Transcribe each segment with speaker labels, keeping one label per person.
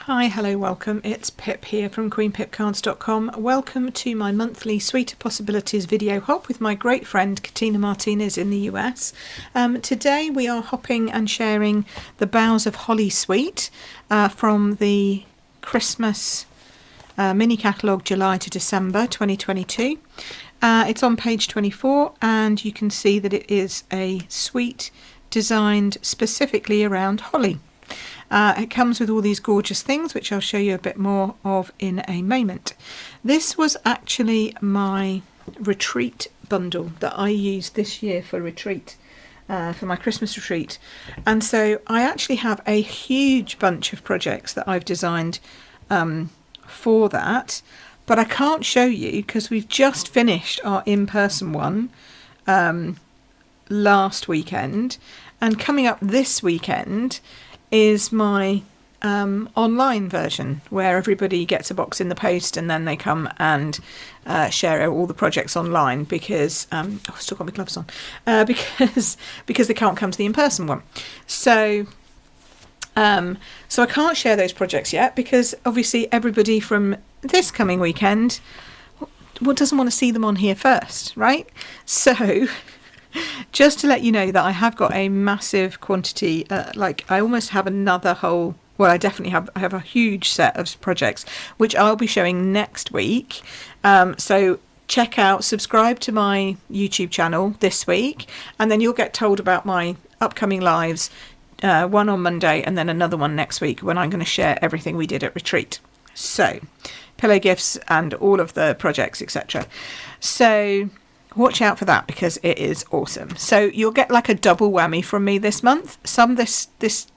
Speaker 1: Hi, hello, welcome. It's Pip here from queenpipcards.com. Welcome to my monthly Sweeter Possibilities video hop with my great friend Katina Martinez in the US. Today we are hopping and sharing the Boughs of Holly suite from the Christmas mini catalogue July to December 2022. It's on page 24 and you can see that it is a suite designed specifically around holly. It comes with all these gorgeous things, which I'll show you a bit more of in a moment. This was actually my retreat bundle that I used this year for retreat, for my Christmas retreat. And so I actually have a huge bunch of projects that I've designed for that, but I can't show you because we've just finished our in-person one last weekend, and coming up this weekend is my online version where everybody gets a box in the post and then they come and share all the projects online because I've still got my gloves on because they can't come to the in-person one. So I can't share those projects yet because obviously everybody from this coming weekend doesn't want to see them on here first, right? So just to let you know that I have got a massive quantity, like I almost have another whole, well, I definitely have a huge set of projects, which I'll be showing next week. So check out, subscribe to my YouTube channel this week, and then you'll get told about my upcoming lives, one on Monday and then another one next week when I'm going to share everything we did at retreat. So pillow gifts and all of the projects, etc. So watch out for that because it is awesome. So you'll get like a double whammy from me this month, some this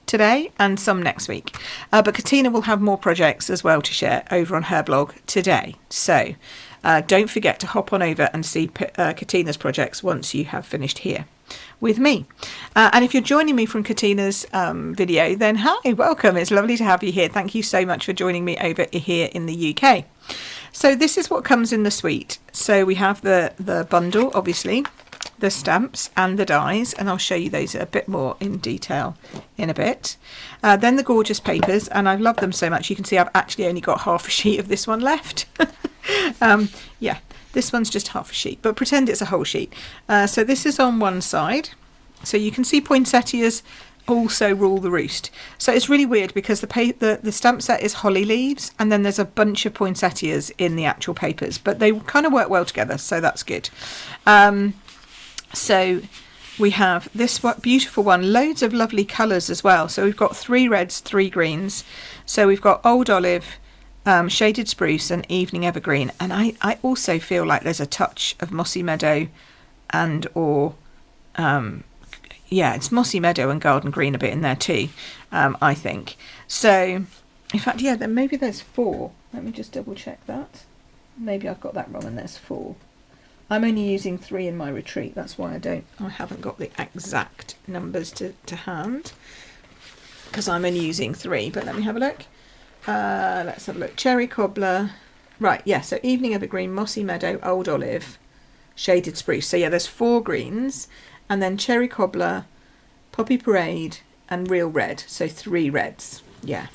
Speaker 1: today and some next week. But Katina will have more projects as well to share over on her blog today. So don't forget to hop on over and see Katina's projects once you have finished here with me. And if you're joining me from Katina's video, then hi, welcome. It's lovely to have you here. Thank you so much for joining me over here in the UK. So this is what comes in the suite. So we have the bundle, obviously, the stamps and the dies, and I'll show you those a bit more in detail in a bit. Then the gorgeous papers, and I love them so much. You can see I've actually only got half a sheet of this one left. Yeah, this one's just half a sheet, but pretend it's a whole sheet. So this is on one side. So you can see poinsettias also rule the roost. So it's really weird because the stamp set is holly leaves and then there's a bunch of poinsettias in the actual papers, but they kind of work well together, so that's good. So we have this beautiful one, loads of lovely colours as well. So we've got 3 reds, 3 greens. So we've got old olive, shaded spruce and evening evergreen, and I also feel like there's a touch of mossy meadow and yeah, it's mossy meadow and garden green a bit in there too, I think. So, in fact, yeah, then maybe there's 4. Let me just double check that. Maybe I've got that wrong and there's 4. I'm only using 3 in my retreat. That's why I haven't got the exact numbers to hand, because I'm only using 3. But let me have a look. Let's have a look. Cherry cobbler. Right, yeah, so evening evergreen, mossy meadow, old olive, shaded spruce. So yeah, there's 4 greens. And then cherry cobbler, poppy parade, and real red. So 3 reds. Yeah.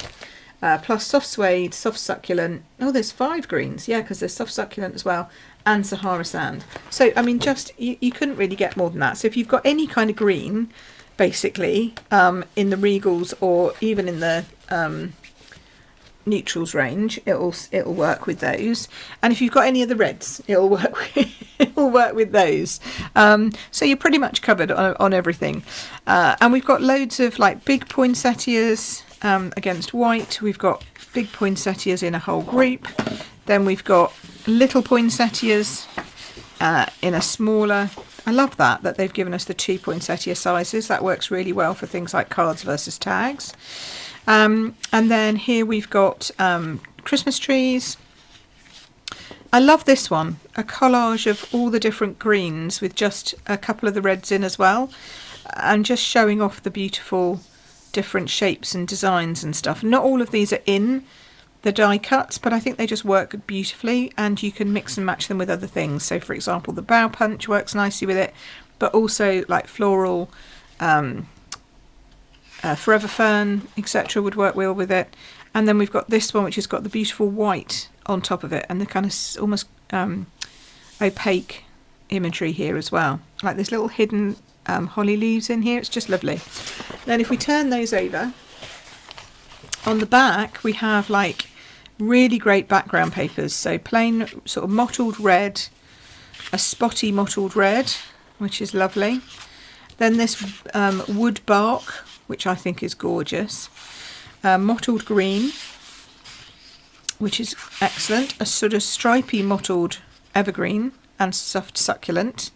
Speaker 1: Plus soft suede, soft succulent. Oh, there's 5 greens. Yeah, because there's soft succulent as well. And Sahara sand. So, I mean, just you couldn't really get more than that. So if you've got any kind of green, basically, in the regals or even in the neutrals range, it'll work with those. And if you've got any of the reds, it'll work with those. So you're pretty much covered on everything. And we've got loads of like big poinsettias against white. We've got big poinsettias in a whole group. Then we've got little poinsettias in a smaller. I love that they've given us the 2 poinsettia sizes. That works really well for things like cards versus tags. And then here we've got Christmas trees. I love this one, a collage of all the different greens with just a couple of the reds in as well, and just showing off the beautiful different shapes and designs and stuff. Not all of these are in the die cuts, but I think they just work beautifully and you can mix and match them with other things. So for example, the bow punch works nicely with it, but also like floral Forever Fern, etc. would work well with it. And then we've got this one which has got the beautiful white on top of it and the kind of almost opaque imagery here as well, like there's little hidden holly leaves in here. It's just lovely. Then if we turn those over, on the back we have like really great background papers, so plain sort of mottled red, a spotty mottled red, which is lovely. Then this wood bark, which I think is gorgeous, mottled green, which is excellent, a sort of stripy mottled evergreen and soft succulent,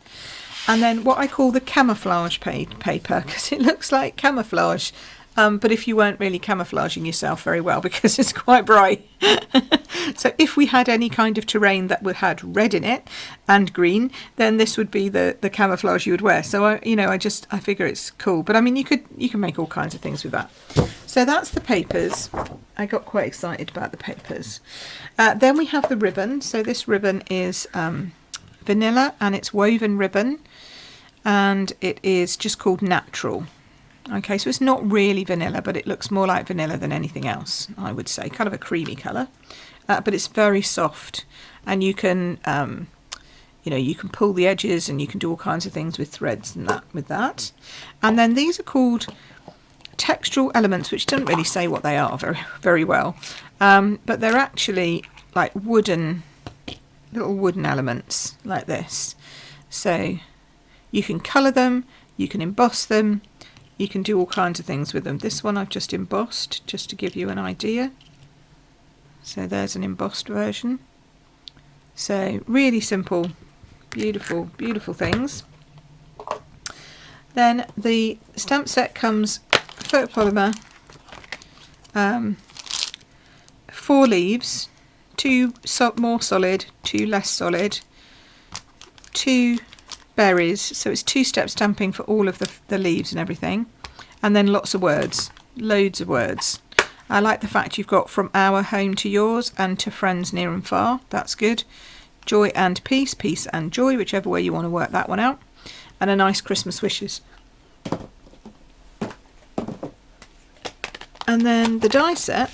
Speaker 1: and then what I call the camouflage paper, because it looks like camouflage, but if you weren't really camouflaging yourself very well, because it's quite bright. So if we had any kind of terrain that had red in it and green, then this would be the camouflage you would wear. So I figure it's cool, but I mean you can make all kinds of things with that. So that's the papers. I got quite excited about the papers. Then we have the ribbon. So this ribbon is vanilla, and it's woven ribbon, and it is just called Natural. Okay, so it's not really vanilla, but it looks more like vanilla than anything else, I would say. Kind of a creamy colour, but it's very soft, and you can you can pull the edges, and you can do all kinds of things with threads and that with that. And then these are called textural elements, which doesn't really say what they are very, very well, but they're actually like little wooden elements like this. So you can colour them, you can emboss them, you can do all kinds of things with them. This one I've just embossed, just to give you an idea. So there's an embossed version. So really simple, beautiful, beautiful things. Then the stamp set comes photopolymer, 4 leaves, 2 more solid, 2 less solid, 2 berries, so it's 2-step stamping for all of the leaves and everything, and then lots of words, loads of words. I like the fact you've got from our home to yours and to friends near and far. That's good. Joy and peace, peace and joy, whichever way you want to work that one out, and a nice Christmas wishes. And then the die set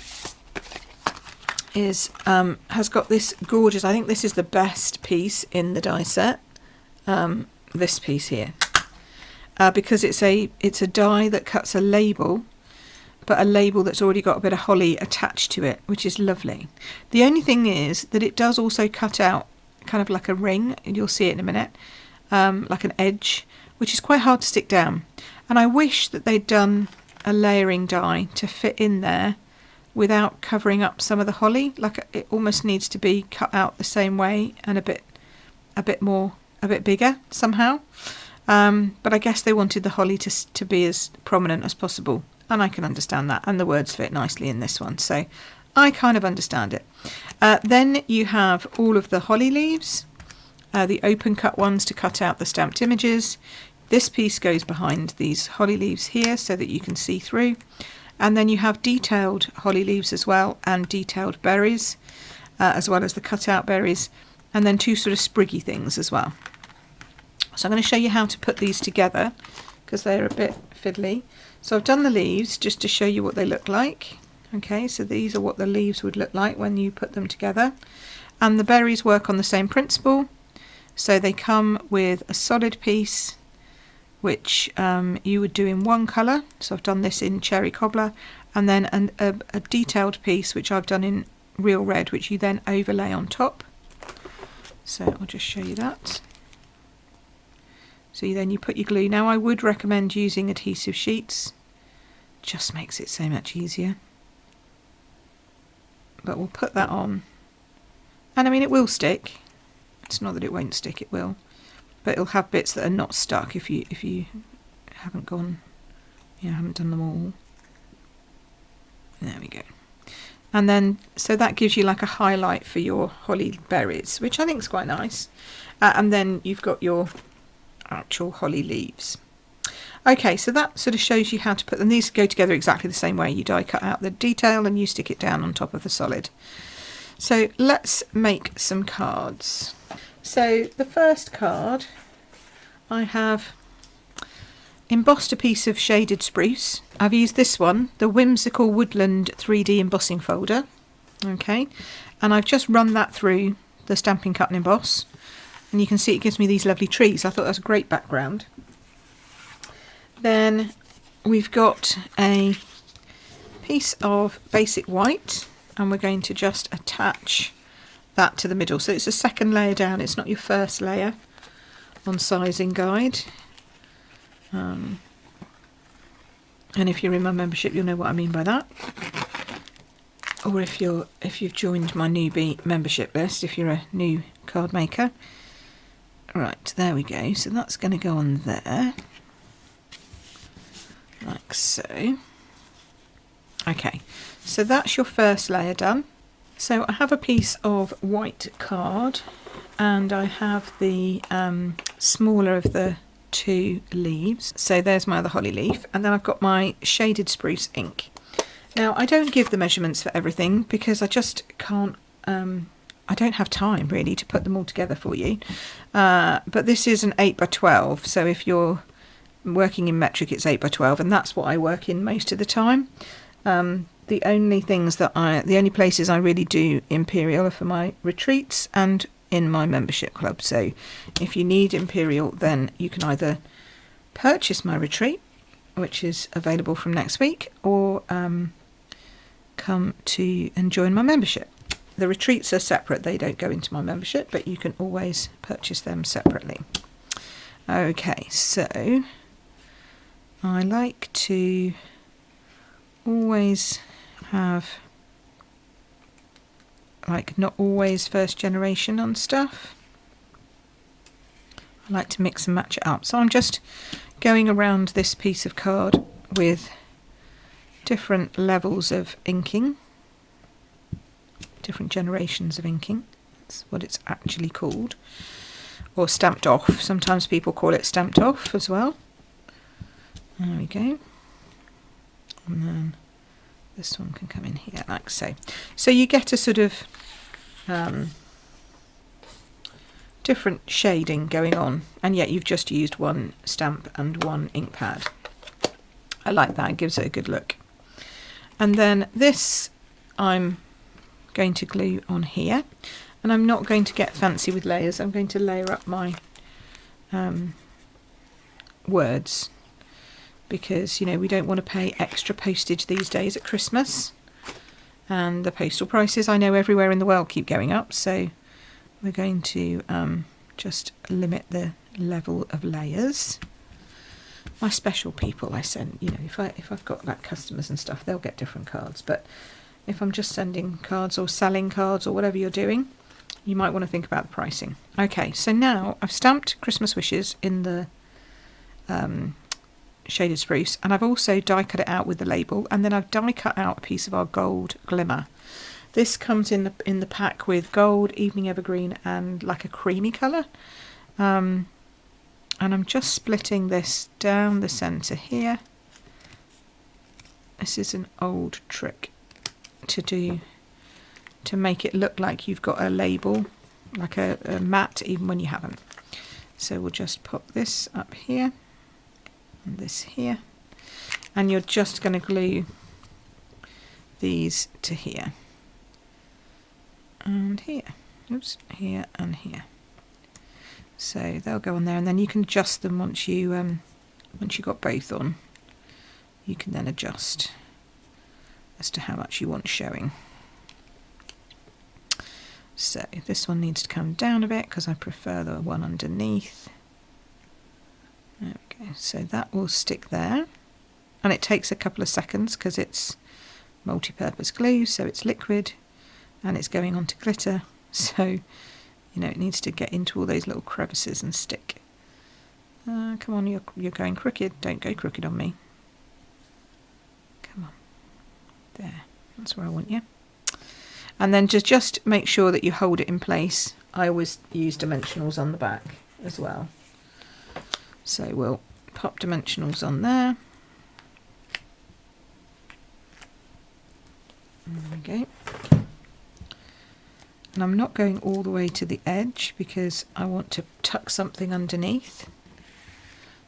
Speaker 1: is has got this gorgeous, I think this is the best piece in the die set, this piece here, because it's a die that cuts a label, but a label that's already got a bit of holly attached to it, which is lovely. The only thing is that it does also cut out kind of like a ring, and you'll see it in a minute, like an edge, which is quite hard to stick down. And I wish that they'd done a layering die to fit in there without covering up some of the holly. Like it almost needs to be cut out the same way and a bit bigger somehow. But I guess they wanted the holly to be as prominent as possible, and I can understand that, and the words fit nicely in this one, so I kind of understand it. Then you have all of the holly leaves, the open cut ones to cut out the stamped images. This piece goes behind these holly leaves here so that you can see through, and then you have detailed holly leaves as well, and detailed berries, as well as the cut out berries, and then 2 sort of spriggy things as well. So I'm going to show you how to put these together, because they're a bit fiddly. So I've done the leaves just to show you what they look like. Okay, so these are what the leaves would look like when you put them together. And the berries work on the same principle. So they come with a solid piece, which you would do in one colour. So I've done this in cherry cobbler, and then a detailed piece, which I've done in real red, which you then overlay on top. So I'll just show you that. So then you put your glue. Now I would recommend using adhesive sheets, just makes it so much easier. But we'll put that on, and I mean it will stick. It's not that it won't stick, it will, but it'll have bits that are not stuck if you haven't gone, haven't done them all. There we go. And then so that gives you like a highlight for your holly berries, which I think is quite nice. And then you've got your actual holly leaves. Okay, so that sort of shows you how to put them. These go together exactly the same way. You die cut out the detail and you stick it down on top of the solid. So let's make some cards. So the first card, I have embossed a piece of shaded spruce. I've used this one, the Whimsical Woodland 3D embossing folder. Okay, and I've just run that through the Stampin' Cut and Emboss, and you can see it gives me these lovely trees. I thought that was a great background. Then we've got a piece of basic white, and we're going to just attach that to the middle. So it's a second layer down, it's not your first layer on sizing guide. And if you're in my membership, you'll know what I mean by that. Or if you've joined my newbie membership list, if you're a new card maker. Right, there we go. So that's going to go on there, like so. Okay, so that's your first layer done. So I have a piece of white card, and I have the smaller of the 2 leaves. So there's my other holly leaf, and then I've got my shaded spruce ink. Now I don't give the measurements for everything because I just can't, I don't have time really to put them all together for you. But this is an 8x12, so if you're working in metric it's 8x12, and that's what I work in most of the time. The only places I really do imperial are for my retreats and in my membership club. So if you need imperial, then you can either purchase my retreat, which is available from next week, or come to and join my membership. The retreats are separate, they don't go into my membership, but you can always purchase them separately. Okay, so I like to always have, like, not always first generation on stuff. I like to mix and match it up. So I'm just going around this piece of card with different levels of inking, different generations of inking. That's what it's actually called. Or stamped off. Sometimes people call it stamped off as well. There we go. And then this one can come in here like so. So you get a sort of different shading going on, and yet you've just used one stamp and one ink pad. I like that, it gives it a good look. And then this I'm going to glue on here, and I'm not going to get fancy with layers. I'm going to layer up my words, because you know we don't want to pay extra postage these days at Christmas, and the postal prices I know everywhere in the world keep going up, so we're going to just limit the level of layers. My special people I send, you know, if I've got like customers and stuff, they'll get different cards, but if I'm just sending cards or selling cards or whatever you're doing, you might want to think about the pricing. Okay, so now I've stamped Christmas wishes in the shaded spruce, and I've also die cut it out with the label, and then I've die cut out a piece of our gold glimmer. This comes in the pack with gold, evening evergreen, and like a creamy colour. And I'm just splitting this down the centre here. This is an old trick to do to make it look like you've got a label, like a mat, even when you haven't. So we'll just pop this up here and this here, and you're just going to glue these to here and here. Oops, here and here. So they'll go on there, and then you can adjust them once you got both on. You can then adjust as to how much you want showing. So this one needs to come down a bit because I prefer the one underneath. There we go. So that will stick there, and it takes a couple of seconds because it's multi-purpose glue, so it's liquid and it's going onto glitter, so you know it needs to get into all those little crevices and stick. Come on, you're going crooked. Don't go crooked on me. Come on. There. That's where I want you. And then just make sure that you hold it in place. I always use dimensionals on the back as well. So we'll pop dimensionals on there. There we go. And I'm not going all the way to the edge because I want to tuck something underneath.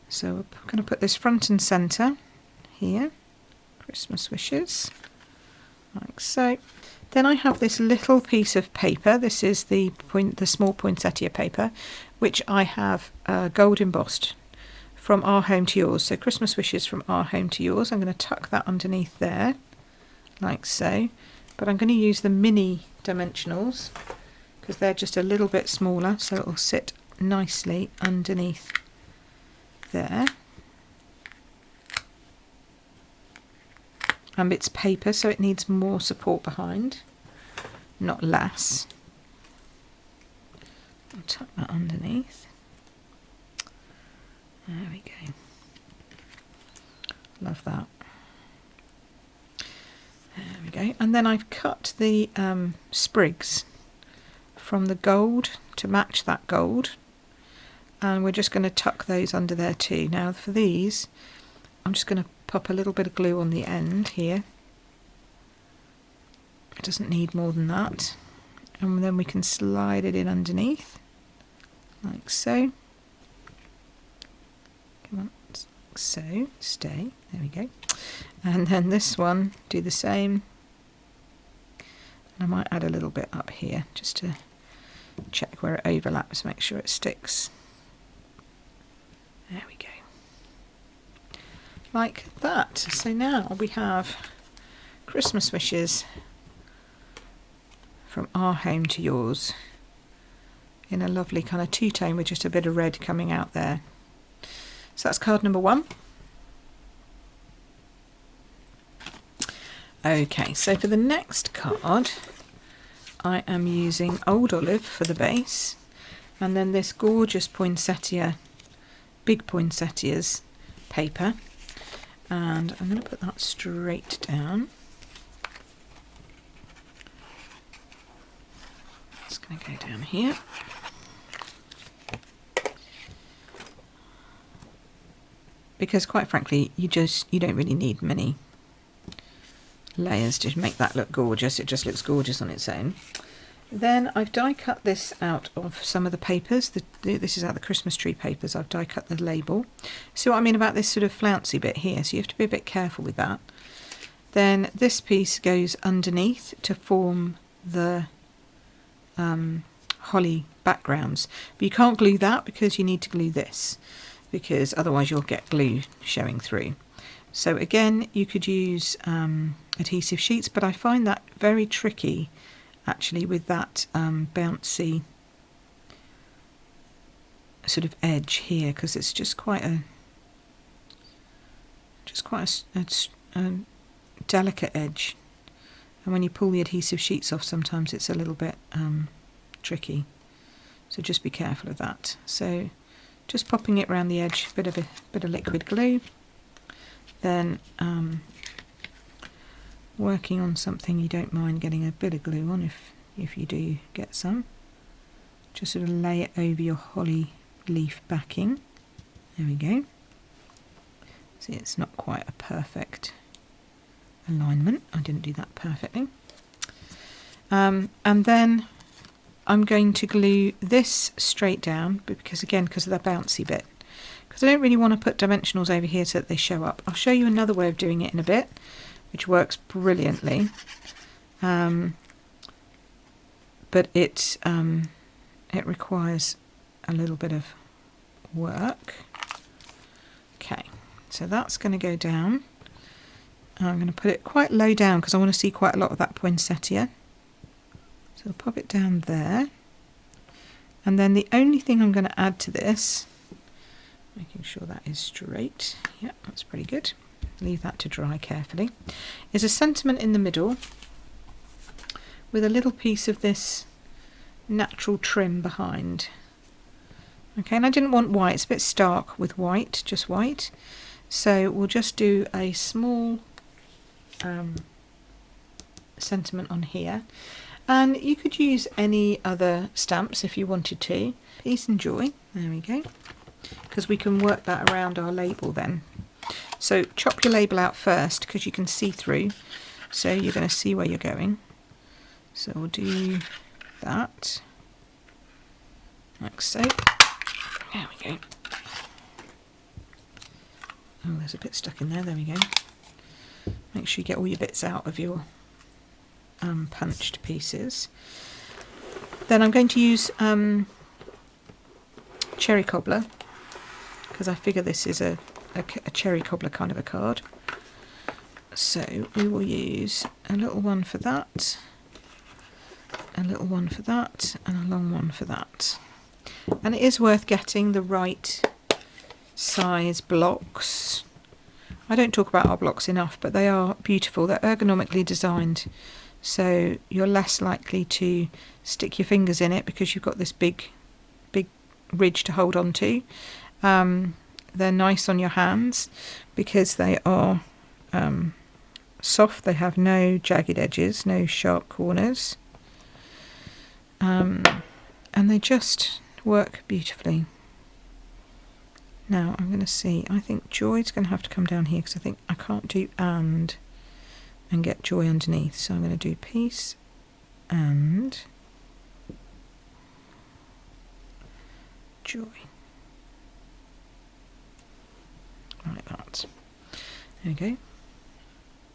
Speaker 1: So we're going to put this front and centre here, Christmas wishes, like so. Then I have this little piece of paper. This is the small poinsettia paper, which I have gold embossed from Our Home to Yours. So Christmas wishes from Our Home to Yours. I'm going to tuck that underneath there, like so. But I'm going to use the mini dimensionals because they're just a little bit smaller, so it will sit nicely underneath there. And it's paper, so it needs more support behind, not less. I'll tuck that underneath. There we go. Love that. There we go. And then I've cut the sprigs from the gold to match that gold. And we're just going to tuck those under there too. Now for these, I'm just going to pop a little bit of glue on the end here. It doesn't need more than that. And then we can slide it in underneath, like so. Come on, like so, stay, there we go. And then this one, do the same. And I might add a little bit up here, just to check where it overlaps, make sure it sticks. There we go. Like that. So now we have Christmas wishes from Our Home to Yours in a lovely kind of two-tone with just a bit of red coming out there. So that's card number 1. Okay, so for the next card I am using Old Olive for the base, and then this gorgeous poinsettia, big poinsettias paper, and I'm going to put that straight down. It's going to go down here. Because quite frankly, you don't really need many layers to make that look gorgeous. It just looks gorgeous on its own. Then I've die cut this out of some of the papers. This is out of the Christmas tree papers. I've die cut the label. See what I mean about this sort of flouncy bit here? So you have to be a bit careful with that. Then this piece goes underneath to form the holly backgrounds. But you can't glue that because you need to glue this, because otherwise you'll get glue showing through. So again, you could use adhesive sheets, but I find that very tricky actually with that bouncy sort of edge here, because it's just quite a delicate edge, and when you pull the adhesive sheets off sometimes it's a little bit tricky, so just be careful of that. So just popping it around the edge, bit of liquid glue, then working on something you don't mind getting a bit of glue on if you do get some. Just sort of lay it over your holly leaf backing. There we go. See, it's not quite a perfect alignment. I didn't do that perfectly. And then I'm going to glue this straight down, because of the bouncy bit. Because I don't really want to put dimensionals over here so that they show up. I'll show you another way of doing it in a bit, which works brilliantly. But it requires a little bit of work. Okay, so that's going to go down. I'm going to put it quite low down because I want to see quite a lot of that poinsettia. So I'll pop it down there. And then the only thing I'm going to add to this, making sure that is straight, yeah, that's pretty good, leave that to dry carefully, is a sentiment in the middle with a little piece of this natural trim behind. Okay, and I didn't want white, it's a bit stark with white, just white, so we'll just do a small sentiment on here. And you could use any other stamps if you wanted to. Peace and joy, there we go, because we can work that around our label then. So chop your label out first because you can see through, so you're going to see where you're going. So we'll do that, like so. There we go. Oh, there's a bit stuck in there. There we go. Make sure you get all your bits out of your punched pieces. Then I'm going to use cherry cobbler, because I figure this is a cherry cobbler kind of a card. So we will use a little one for that, a little one for that, and a long one for that. And it is worth getting the right size blocks. I don't talk about our blocks enough, but they are beautiful. They're ergonomically designed, so you're less likely to stick your fingers in it because you've got this big ridge to hold on to. They're nice on your hands because they are soft. They have no jagged edges, no sharp corners, and they just work beautifully. Now I'm going to see, I think Joy's going to have to come down here because I think I can't do and get Joy underneath, so I'm going to do piece and Joy, like that. There we go.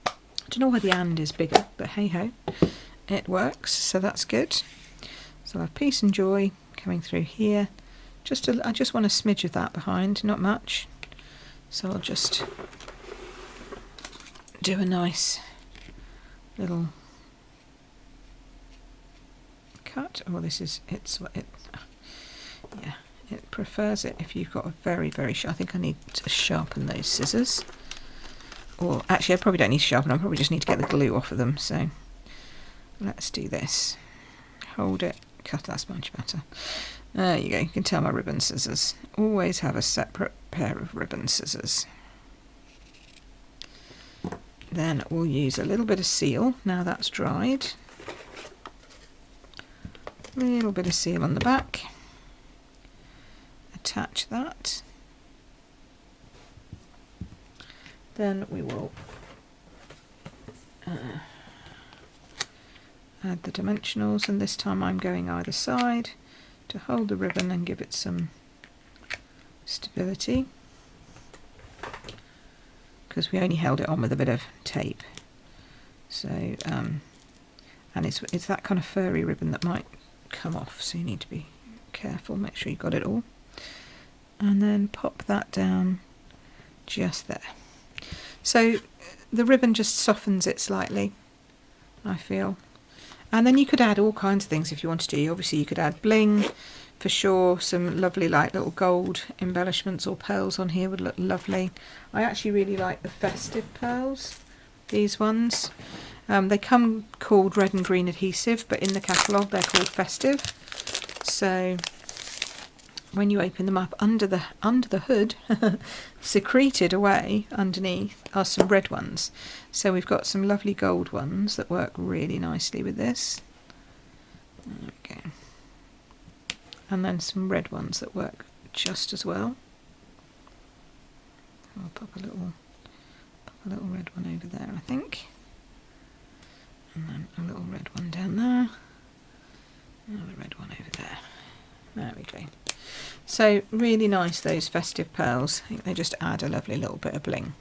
Speaker 1: I don't know why the and is bigger, but hey ho, it works, so that's good. So I have peace and joy coming through here. I just want a smidge of that behind, not much. So I'll just do a nice little cut. Oh, this is yeah, it prefers it if you've got a very sharp. I think I need to sharpen those scissors. Or actually, I probably don't need to sharpen. I probably just need to get the glue off of them. So let's do this. Hold it. Cut. That's much better. There you go. You can tell my ribbon scissors. Always have a separate pair of ribbon scissors. Then we'll use a little bit of seal. Now that's dried. A little bit of seal on the back. Attach that. Then we will add the dimensionals, and this time I'm going either side to hold the ribbon and give it some stability, because we only held it on with a bit of tape. So and it's that kind of furry ribbon that might come off, so you need to be careful, make sure you got it all, and then pop that down just there. So the ribbon just softens it slightly, I feel. And then you could add all kinds of things if you wanted to. Obviously you could add bling for sure, some lovely like little gold embellishments or pearls on here would look lovely. I actually really like the festive pearls, these ones. They come called red and green adhesive, but in the catalogue they're called festive. So when you open them up, under the hood, secreted away underneath are some red ones. So we've got some lovely gold ones that work really nicely with this. There we go. And then some red ones that work just as well. I'll pop a little red one over there, I think. And then a little red one down there. Another red one over there. There we go. So really nice, those festive pearls. I think they just add a lovely little bit of bling.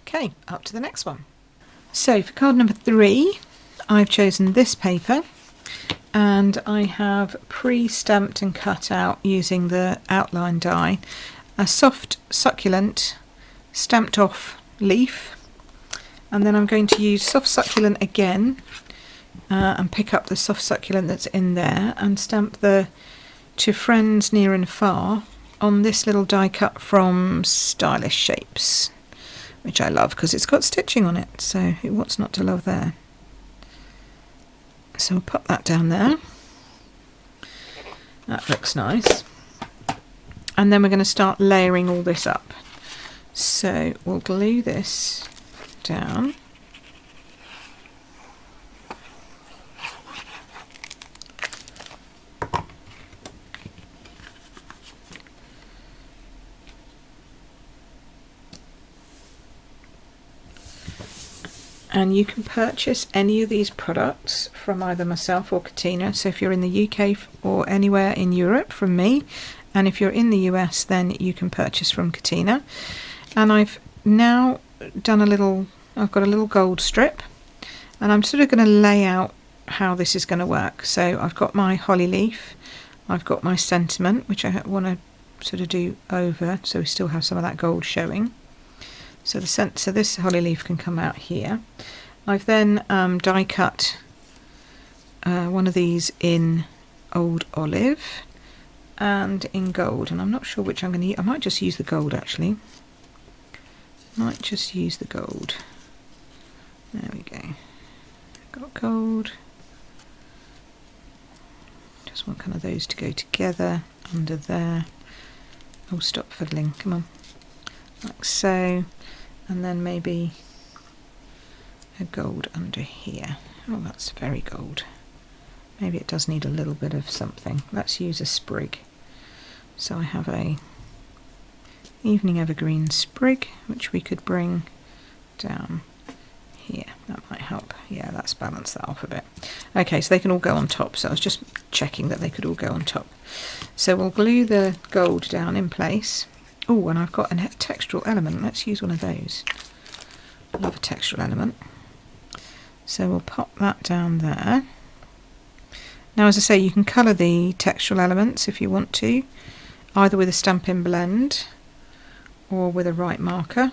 Speaker 1: Okay, up to the next one. So for card number 3, I've chosen this paper, and I have pre-stamped and cut out using the outline die a soft succulent stamped off leaf, and then I'm going to use soft succulent again and pick up the soft succulent that's in there and stamp the "To Friends Near and Far" on this little die cut from Stylish Shapes, which I love because it's got stitching on it, so what's not to love there? So we'll pop that down there. That looks nice. And then we're going to start layering all this up. So we'll glue this down. And you can purchase any of these products from either myself or Katina. So if you're in the UK or anywhere in Europe, from me, and if you're in the US, then you can purchase from Katina. And I've now done I've got a little gold strip, and I'm sort of going to lay out how this is going to work. So I've got my holly leaf, I've got my sentiment, which I want to sort of do over so we still have some of that gold showing. So this holly leaf can come out here. I've then die cut one of these in old olive and in gold, and I'm not sure which I'm going to use. I might just use the gold actually. Might just use the gold. There we go. Got gold. Just want kind of those to go together under there. Oh, stop fiddling, come on. Like so. And then maybe a gold under here. Oh, that's very gold. Maybe it does need a little bit of something. Let's use a sprig. So I have a evening evergreen sprig, which we could bring down here. That might help. Yeah, let's balance that off a bit. Okay, so they can all go on top. So I was just checking that they could all go on top. So we'll glue the gold down in place. Oh, and I've got a textural element. Let's use one of those. I love a textural element. So we'll pop that down there. Now, as I say, you can colour the textural elements if you want to, either with a Stampin' Blend or with a white marker.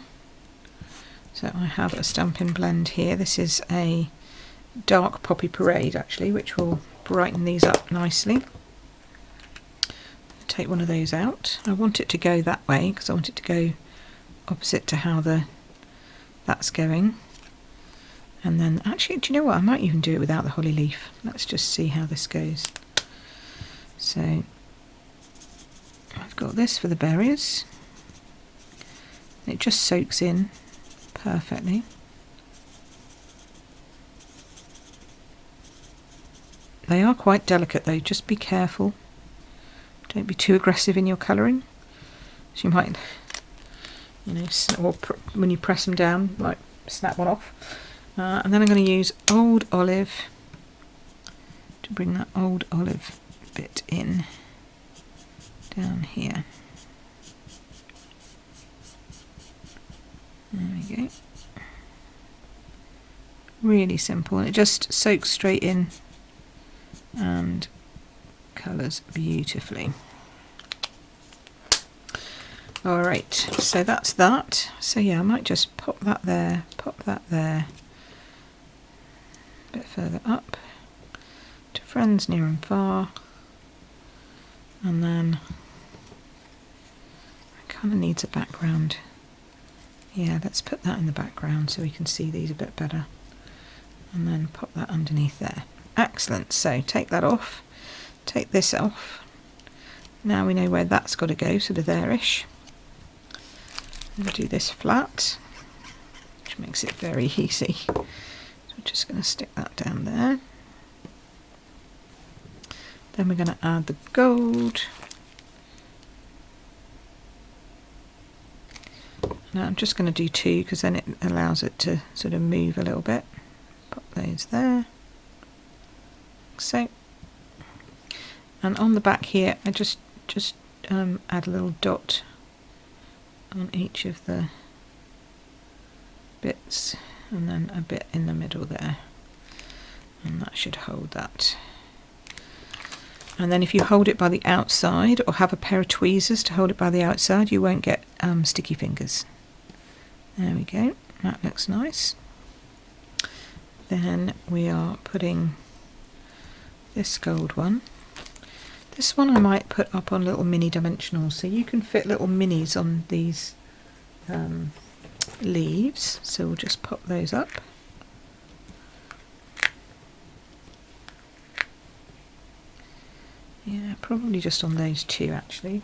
Speaker 1: So I have a Stampin' Blend here. This is a dark Poppy Parade actually, which will brighten these up nicely. Take one of those out. I want it to go that way because I want it to go opposite to how that's going. And then actually, do you know what? I might even do it without the holly leaf. Let's just see how this goes. So I've got this for the berries. It just soaks in perfectly. They are quite delicate though, just be careful. Don't be too aggressive in your colouring. So you might, or when you press them down, you might snap one off. And then I'm going to use old olive to bring that old olive bit in down here. There we go. Really simple, and it just soaks straight in and colours beautifully. Alright, so that's that. So yeah, I might just pop that there, a bit further up to friends near and far, and then it kind of needs a background. Yeah, let's put that in the background so we can see these a bit better, and then pop that underneath there. Excellent. So take that off, take this off. Now we know where that's got to go, sort of there-ish. We'll do this flat, which makes it very easy. So we're just going to stick that down there. Then we're going to add the gold. Now I'm just going to do two because then it allows it to sort of move a little bit. Pop those there. So, and on the back here I just add a little dot on each of the bits, and then a bit in the middle there, and that should hold that. And then if you hold it by the outside or have a pair of tweezers to hold it by the outside, you won't get sticky fingers. There we go, that looks nice. Then we are putting this gold one. This one I might put up on little mini dimensionals, so you can fit little minis on these leaves. So we'll just pop those up. Yeah, probably just on those two actually.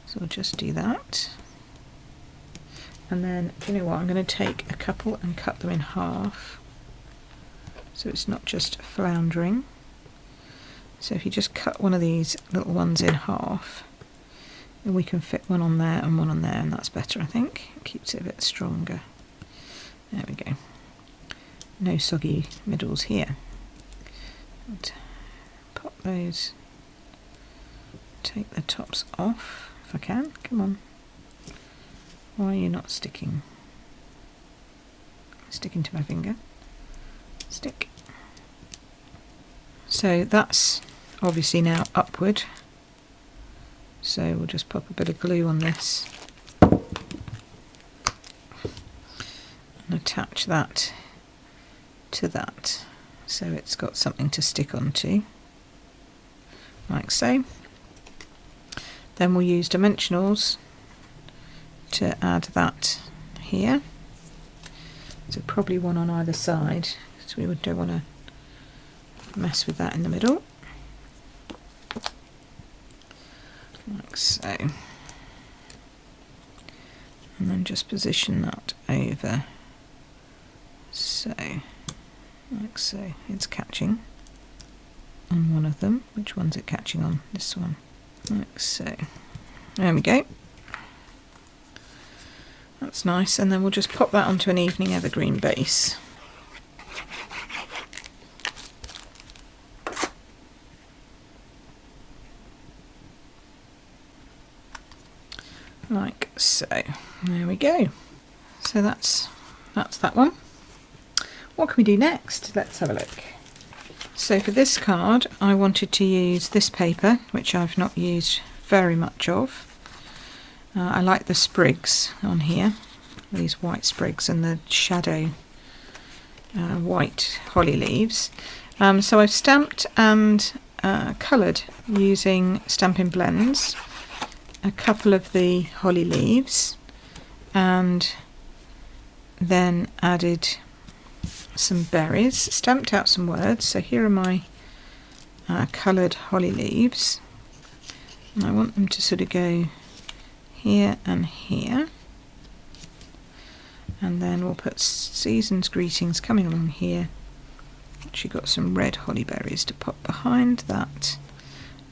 Speaker 1: So we'll just do that. And then, you know what, I'm going to take a couple and cut them in half, so it's not just floundering. So if you just cut one of these little ones in half, then we can fit one on there and one on there, and that's better, I think. It keeps it a bit stronger. There we go. No soggy middles here. And pop those, take the tops off if I can, come on. Why are you not sticking? Sticking to my finger. Stick. So that's obviously now upward. So we'll just pop a bit of glue on this and attach that to that, so it's got something to stick onto, like so. Then we'll use dimensionals to add that here. So probably one on either side, because we don't want to mess with that in the middle. Like so. And then just position that over, so, like so. It's catching on one of them. Which one's it catching on? This one. Like so. There we go. That's nice, and then we'll just pop that onto an evening evergreen base. Like so. There we go. So that's that one. What can we do next? Let's have a look. So for this card, I wanted to use this paper, which I've not used very much of. I like the sprigs on here, these white sprigs and the shadow white holly leaves. So I've stamped and coloured using Stampin' Blends a couple of the holly leaves, and then added some berries, stamped out some words. So here are my coloured holly leaves, and I want them to sort of go here and here, and then we'll put Season's Greetings coming along here. Actually got some red holly berries to pop behind that,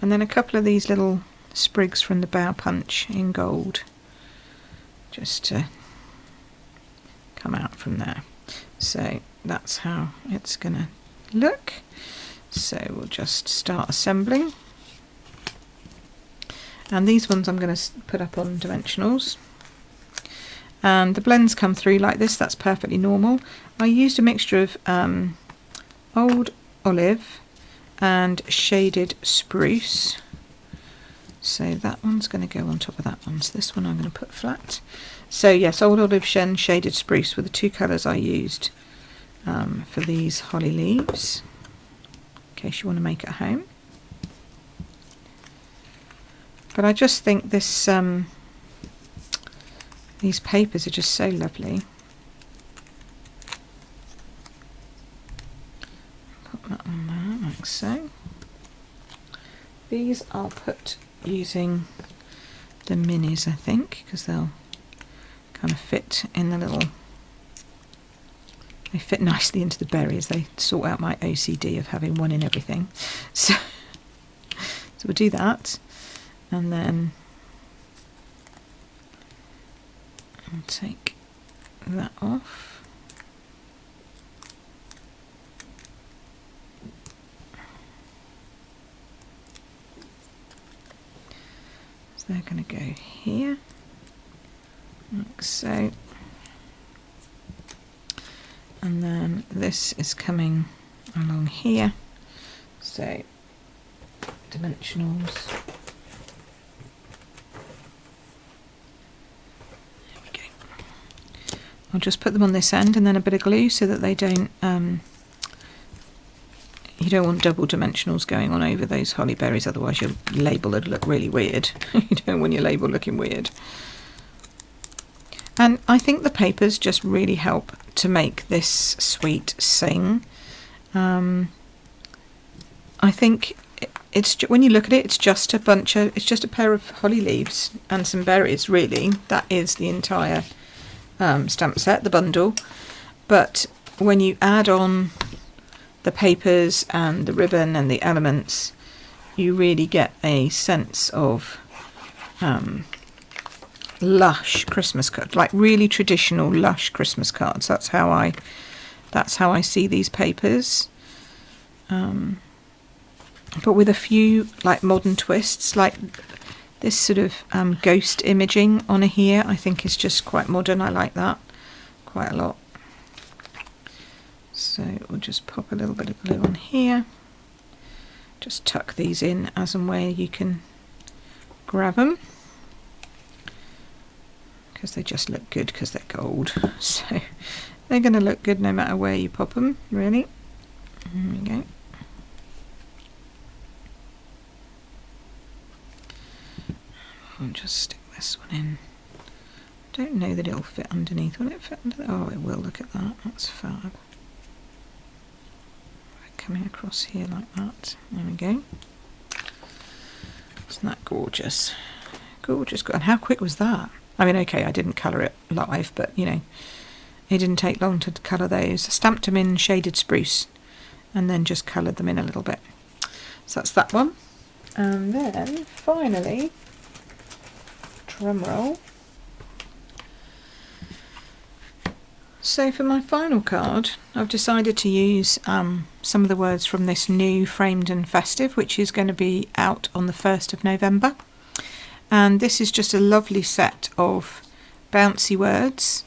Speaker 1: and then a couple of these little sprigs from the Bough Punch in gold, just to come out from there. So that's how it's gonna look. So we'll just start assembling, and these ones I'm going to put up on dimensionals, and the blends come through like this. That's perfectly normal. I used a mixture of old olive and shaded spruce, so that one's going to go on top of that one. So this one I'm going to put flat. So yes, old olive and shaded spruce were the two colours I used for these holly leaves, in case you want to make it at home. But I just think this these papers are just so lovely. Put that on there like so. These I'll put using the minis, I think, because they'll kind of fit in the little, they fit nicely into the berries. They sort out my OCD of having one in everything. So we'll do that, and then I'll take that off. So they're going to go here, like so. And then this is coming along here, so dimensionals. There we go. I'll just put them on this end and then a bit of glue so that they don't, you don't want double dimensionals going on over those holly berries, otherwise your label would look really weird. You don't want your label looking weird. And I think the papers just really help to make this sweet sing. I think it's, when you look at it, it's just a bunch of, it's just a pair of holly leaves and some berries, really. That is the entire stamp set, the bundle. But when you add on the papers and the ribbon and the elements, you really get a sense of lush Christmas cards, like really traditional lush Christmas cards. That's how I see these papers, but with a few like modern twists. Like This sort of ghost imaging on here I think is just quite modern. I like that quite a lot. So we'll just pop a little bit of glue on here. Just tuck these in as and where you can grab them, because they just look good because they're gold. So they're going to look good no matter where you pop them, really. There we go. I'll just stick this one in. I don't know that it'll fit underneath. Will it fit under that? Oh, it will. Look at that. That's fab. Coming across here like that. There we go. Isn't that gorgeous? Gorgeous. And how quick was that? I mean, okay, I didn't colour it live, but you know, it didn't take long to colour those. I stamped them in shaded spruce and then just coloured them in a little bit. So that's that one. And then finally, drum roll. So for my final card, I've decided to use some of the words from this new Framed and Festive, which is going to be out on the 1st of November. And this is just a lovely set of bouncy words.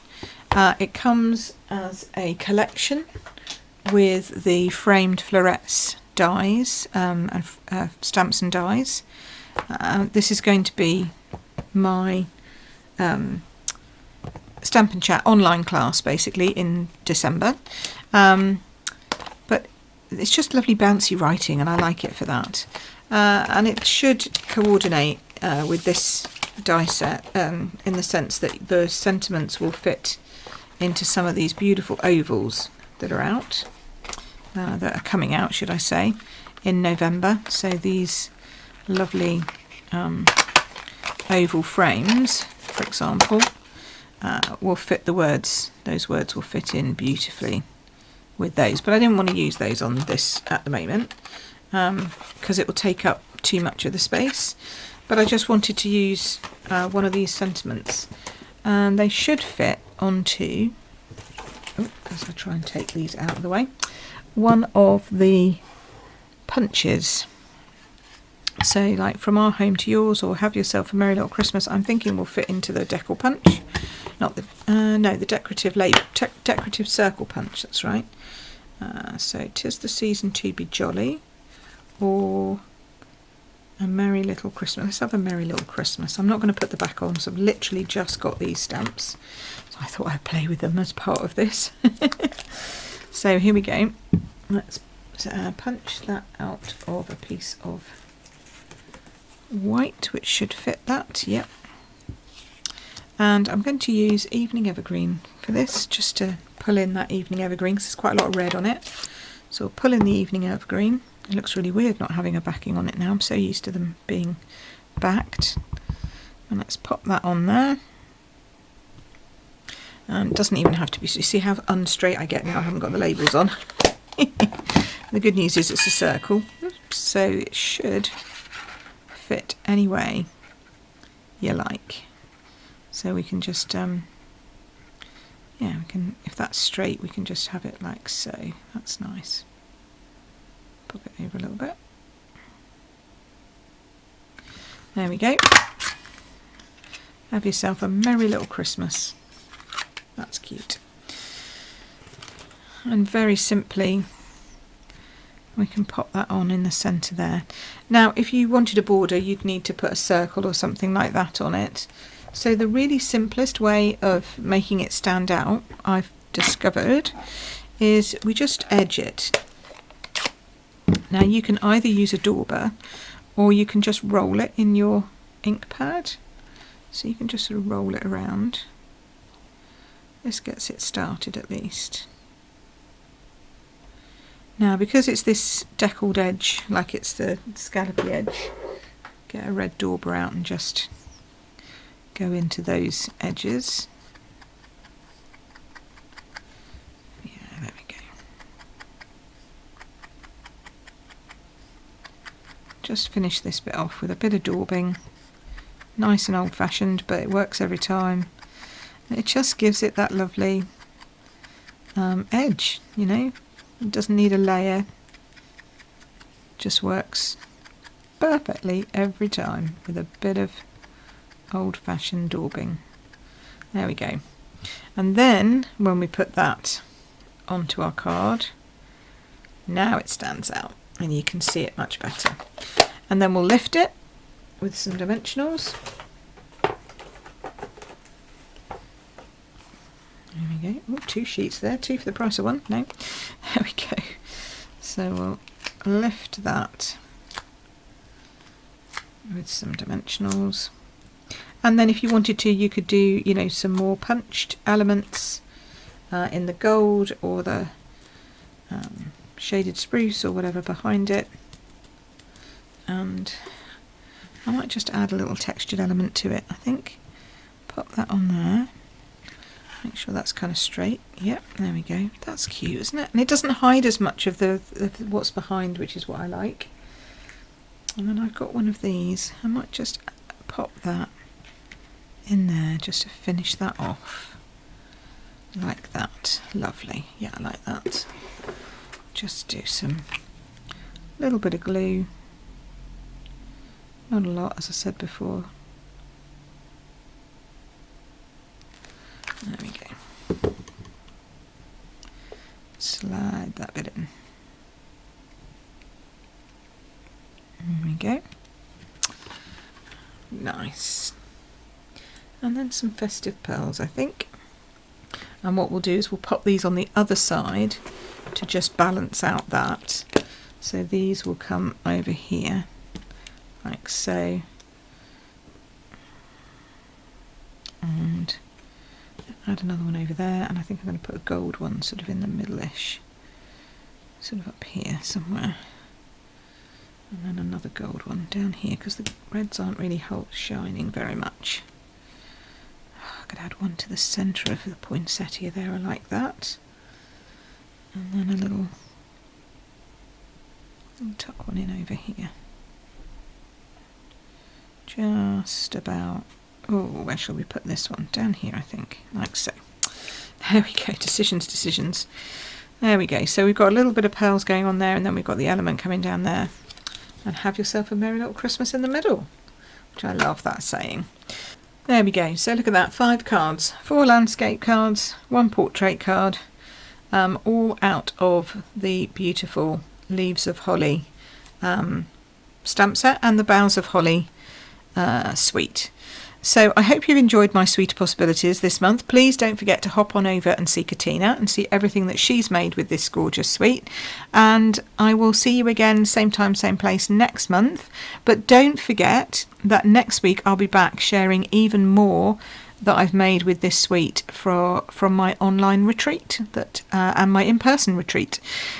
Speaker 1: It comes as a collection with the framed florets dies and stamps and dies. This is going to be my Stampin' Chat online class basically in December, but it's just lovely bouncy writing and I like it for that, and it should coordinate with this die set in the sense that the sentiments will fit into some of these beautiful ovals that are out, that are coming out should I say, in November. So these lovely oval frames, for example, will fit the words. Those words will fit in beautifully with those, but I didn't want to use those on this at the moment because it will take up too much of the space, but I just wanted to use one of these sentiments, and they should fit onto, as I try and take these out of the way, one of the punches. So like From Our Home to Yours or Have Yourself a Merry Little Christmas, I'm thinking will fit into the decal punch. Not the, no, the decorative label, decorative circle punch, that's right. So 'Tis the Season to Be Jolly, or A Merry Little Christmas. Let's have A Merry Little Christmas. I'm not going to put the back on, so I've literally just got these stamps. So I thought I'd play with them as part of this. So here we go. Let's punch that out of a piece of white, which should fit that, yep. And I'm going to use Evening Evergreen for this, just to pull in that Evening Evergreen, because there's quite a lot of red on it. So I'll pull in the Evening Evergreen. It looks really weird not having a backing on it now. I'm so used to them being backed. And let's pop that on there. And it doesn't even have to be, so you see how unstraight I get now. I haven't got the labels on. The good news is it's a circle, so it should fit any way you like. So we can just yeah, we can, if that's straight, we can just have it like so. That's nice. Pop it over a little bit. There we go. Have yourself a merry little Christmas. That's cute. And very simply we can pop that on in the centre there. Now if you wanted a border, you'd need to put a circle or something like that on it. So the really simplest way of making it stand out, I've discovered, is we just edge it. Now you can either use a dauber or you can just roll it in your ink pad. So you can just sort of roll it around. This gets it started at least. Now because it's this deckled edge, like it's the scallopy edge, get a red dauber out and just go into those edges. Yeah, there we go. Just finish this bit off with a bit of daubing. Nice and old-fashioned, but it works every time. It just gives it that lovely edge, you know. It doesn't need a layer. Just works perfectly every time with a bit of old-fashioned daubing. There we go. And then when we put that onto our card, now it stands out and you can see it much better. And then we'll lift it with some dimensionals. There we go. Oh, 2 sheets there, 2 for the price of 1. No, there we go. So we'll lift that with some dimensionals. And then if you wanted to, you could do, you know, some more punched elements in the gold or the shaded spruce or whatever behind it. And I might just add a little textured element to it, I think. Pop that on there. Make sure that's kind of straight. Yep, there we go. That's cute, isn't it? And it doesn't hide as much of the what's behind, which is what I like. And then I've got one of these. I might just pop that in there just to finish that off. Like that. Lovely. Yeah, I like that. Just do some little bit of glue. Not a lot, as I said before. There we go. Slide that bit in. There we go. Nice. And then some festive pearls, I think. And what we'll do is we'll pop these on the other side to just balance out that. So these will come over here, like so. And add another one over there, and I think I'm going to put a gold one sort of in the middle-ish, sort of up here somewhere, and then another gold one down here because the reds aren't really shining very much. I could add one to the centre of the poinsettia there, I like that, and then a little tuck one in over here, just about. Oh, where shall we put this one? Down here, I think, like so. There we go, decisions. There we go. So we've got a little bit of pearls going on there, and then we've got the element coming down there. And have yourself a merry little Christmas in the middle, which I love that saying. There we go. So look at that, 5 cards, 4 landscape cards, 1 portrait card, all out of the beautiful Leaves of Holly stamp set and the Boughs of Holly suite. So I hope you've enjoyed my Suite of Possibilities this month. Please don't forget to hop on over and see Katina and see everything that she's made with this gorgeous suite. And I will see you again, same time, same place next month. But don't forget that next week I'll be back sharing even more that I've made with this suite from my online retreat and my in-person retreat.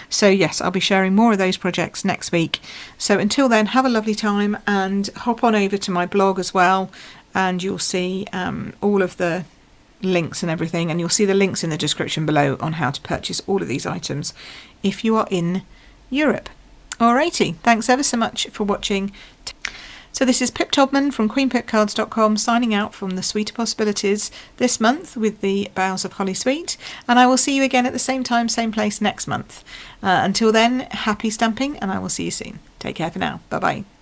Speaker 1: So yes, I'll be sharing more of those projects next week. So until then, have a lovely time and hop on over to my blog as well. And you'll see all of the links and everything, and you'll see the links in the description below on how to purchase all of these items if you are in Europe. Alrighty, thanks ever so much for watching. So this is Pip Todman from queenpipcards.com signing out from the Suite of Possibilities this month with the Boughs of Holly suite, and I will see you again at the same time, same place next month. Until then, happy stamping, and I will see you soon. Take care for now. Bye bye.